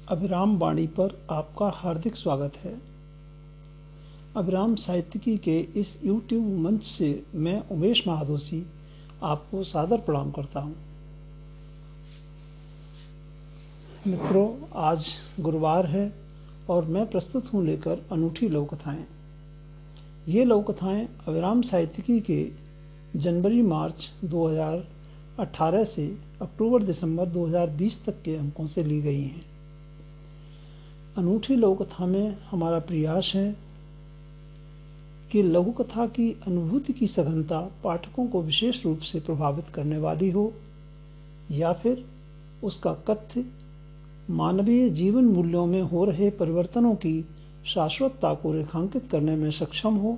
अभिराम वाणी पर आपका हार्दिक स्वागत है। अभिराम साहित्यिकी के इस YouTube मंच से मैं उमेश महादोशी आपको सादर प्रणाम करता हूं। मित्रों, आज गुरुवार है और मैं प्रस्तुत हूं लेकर अनूठी लघु कथाएं। ये लघु कथाएं अभिराम साहित्यिकी के जनवरी-मार्च 2018 से अक्टूबर-दिसंबर 2020 तक के अंकों से ली गई हैं। अनूठी लघु कथा में हमारा प्रयास है कि लघु कथा की अनुभूति की सघनता पाठकों को विशेष रूप से प्रभावित करने वाली हो या फिर उसका कथ्य मानवीय जीवन मूल्यों में हो रहे परिवर्तनों की शाश्वतता को रेखांकित करने में सक्षम हो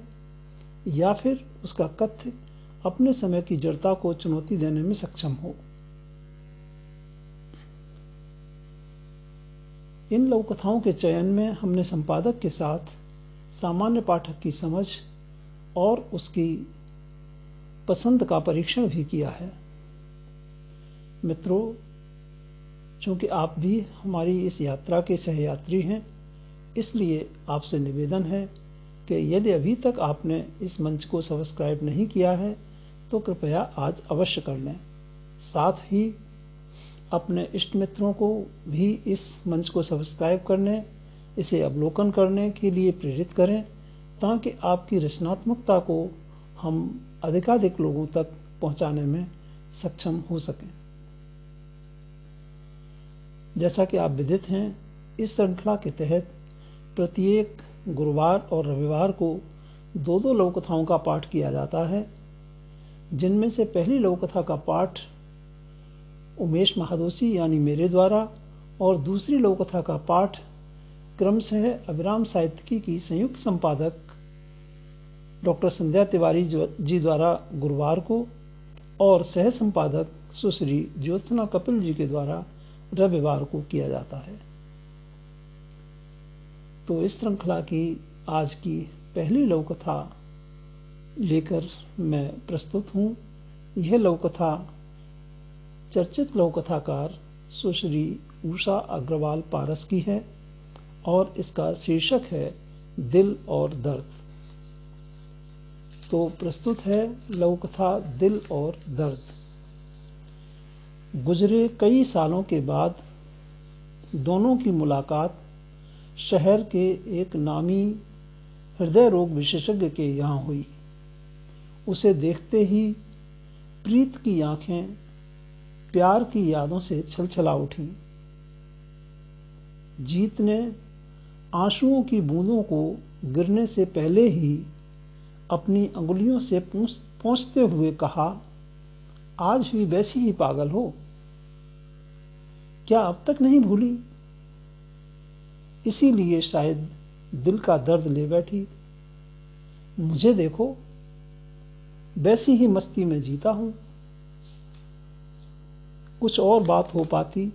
या फिर उसका कथ्य अपने समय की जड़ता को चुनौती देने में सक्षम हो। इन लघु कथाओं के चयन में हमने संपादक के साथ सामान्य पाठक की समझ और उसकी पसंद का परीक्षण भी किया है। मित्रों, चूंकि आप भी हमारी इस यात्रा के सहयात्री हैं, इसलिए आपसे निवेदन है कि यदि अभी तक आपने इस मंच को सब्सक्राइब नहीं किया है तो कृपया आज अवश्य कर लें। साथ ही अपने इष्ट मित्रों को भी इस मंच को सब्सक्राइब करने, इसे अवलोकन करने के लिए प्रेरित करें ताकि आपकी रचनात्मकता को हम अधिकाधिक लोगों तक पहुंचाने में सक्षम हो सकें। जैसा कि आप विदित हैं, इस श्रृंखला के तहत प्रत्येक गुरुवार और रविवार को दो लघु कथाओं का पाठ किया जाता है, जिनमें से पहली लघु कथा का पाठ उमेश महादोशी यानी मेरे द्वारा और दूसरी लघु कथा का पाठ क्रमशः अभिराम साहित्यिकी की संयुक्त संपादक डॉक्टर संध्या तिवारी जी द्वारा गुरुवार को और सह संपादक सुश्री ज्योत्सना कपिल जी के द्वारा रविवार को किया जाता है। तो इस श्रृंखला की आज की पहली लघु कथा लेकर मैं प्रस्तुत हूं। यह लघु कथा चर्चित लघु कथाकार सुश्री उषा अग्रवाल पारस की है और इसका शीर्षक है दिल और दर्द। तो प्रस्तुत है लघु कथा दिल और दर्द। गुजरे कई सालों के बाद दोनों की मुलाकात शहर के एक नामी हृदय रोग विशेषज्ञ के यहां हुई। उसे देखते ही प्रीत की आंखें प्यार की यादों से छलछला उठी। जीत ने आंसुओं की बूंदों को गिरने से पहले ही अपनी अंगुलियों से पोंछते हुए कहा, आज भी वैसी ही पागल हो? क्या अब तक नहीं भूली? इसीलिए शायद दिल का दर्द ले बैठी। मुझे देखो, वैसी ही मस्ती में जीता हूं। कुछ और बात हो पाती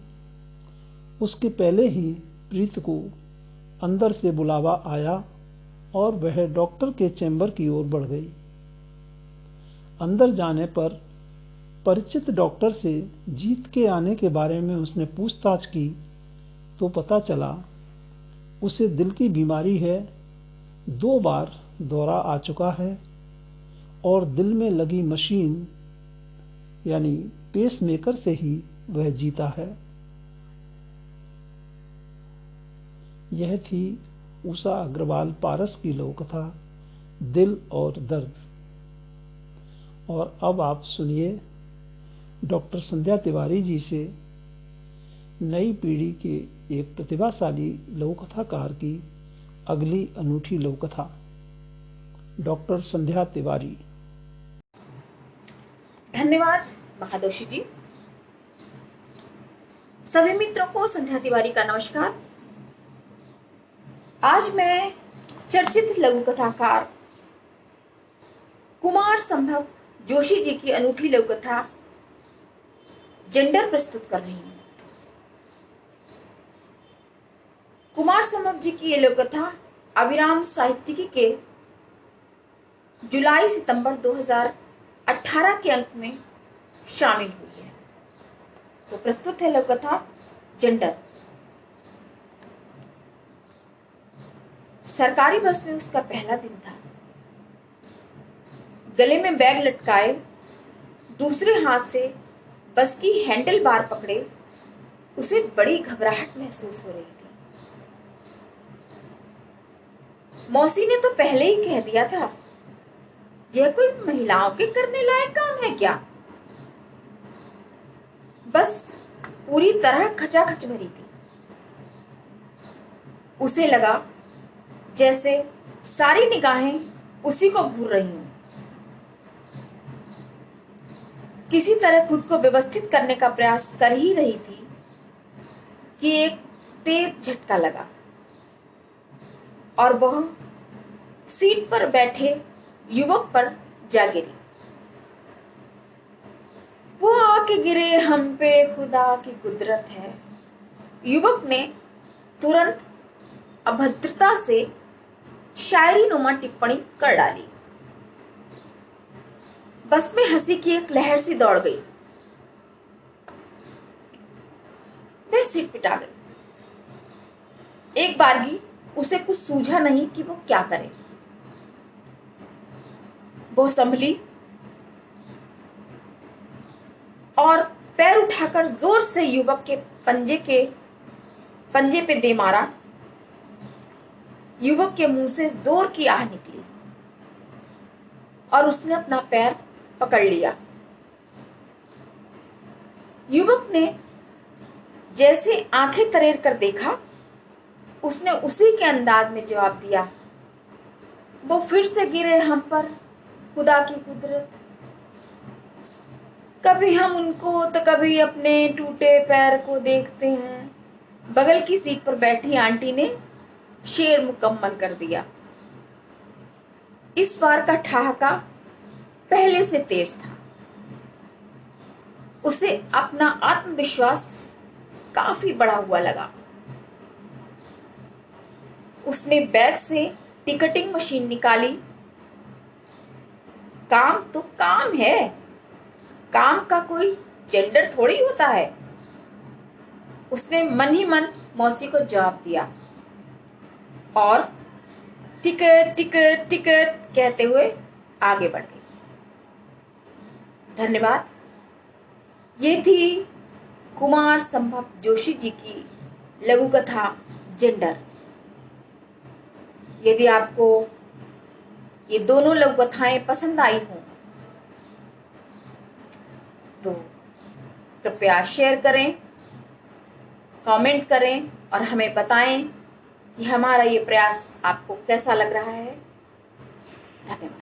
उसके पहले ही प्रीत को अंदर से बुलावा आया और वह डॉक्टर के चैम्बर की ओर बढ़ गई। अंदर जाने पर परिचित डॉक्टर से जीत के आने के बारे में उसने पूछताछ की तो पता चला उसे दिल की बीमारी है, 2 बार दौरा आ चुका है और दिल में लगी मशीन यानी पेसमेकर से ही वह जीता है। यह थी उषा अग्रवाल पारस की लघु कथा दिल और दर्द। और अब आप सुनिए डॉक्टर संध्या तिवारी जी से नई पीढ़ी के एक प्रतिभाशाली लघु कथाकार की अगली अनूठी लघु कथा। डॉक्टर संध्या तिवारी। धन्यवाद महादोशी जी। सभी मित्रों को संध्या तिवारी का नमस्कार। आज मैं चर्चित लघु कथाकार कुमार संभव जोशी जी की अनूठी लघु कथा जेंडर प्रस्तुत कर रही हूं। कुमार संभव जी की यह लघु कथा अभिराम साहित्यिकी के जुलाई-सितंबर 2018 के अंक में शामिल हुई है। तो प्रस्तुत है लघु कथा जेंडर। सरकारी बस में उसका पहला दिन था। गले में बैग लटकाए, दूसरे हाथ से बस की हैंडल बार पकड़े उसे बड़ी घबराहट महसूस हो रही थी। मौसी ने तो पहले ही कह दिया था, यह कोई महिलाओं के करने लायक काम है क्या? बस पूरी तरह खचाखच भरी थी। उसे लगा जैसे सारी निगाहें उसी को घूर रही हूं। किसी तरह खुद को व्यवस्थित करने का प्रयास कर ही रही थी कि एक तेज झटका लगा और वह सीट पर बैठे युवक पर जा गिरी। वो आके गिरे हम पे खुदा की कुदरत है। युवक ने तुरंत अभद्रता से शायरी नुमा टिप्पणी कर डाली। बस में हंसी की एक लहर सी दौड़ गई। वह सिर पिटा गई। एक बारगी उसे कुछ सूझा नहीं कि वो क्या करे। वो संभली और पैर उठाकर जोर से युवक के पंजे पे दे मारा। युवक के मुंह से जोर की आह निकली और उसने अपना पैर पकड़ लिया। युवक ने जैसे आंखें तरेर कर देखा, उसने उसी के अंदाज में जवाब दिया, वो फिर से गिरे हम पर खुदा की कुदरत। कभी हम उनको तो कभी अपने टूटे पैर को देखते हैं। बगल की सीट पर बैठी आंटी ने शेर मुकम्मल कर दिया। इस बार का ठहाका पहले से तेज था। उसे अपना आत्मविश्वास काफी बढ़ा हुआ लगा। उसने बैग से टिकटिंग मशीन निकाली। काम तो काम है, काम का कोई जेंडर थोड़ी होता है। उसने मन ही मन मौसी को जवाब दिया और टिकट टिकट टिकट कहते हुए आगे बढ़ गई। धन्यवाद। ये थी कुमार संभव जोशी जी की लघु कथा जेंडर। यदि आपको ये दोनों लघु कथाएं पसंद आई हों तो कृपया शेयर करें, कमेंट करें और हमें बताएं कि हमारा ये प्रयास आपको कैसा लग रहा है। धन्यवाद।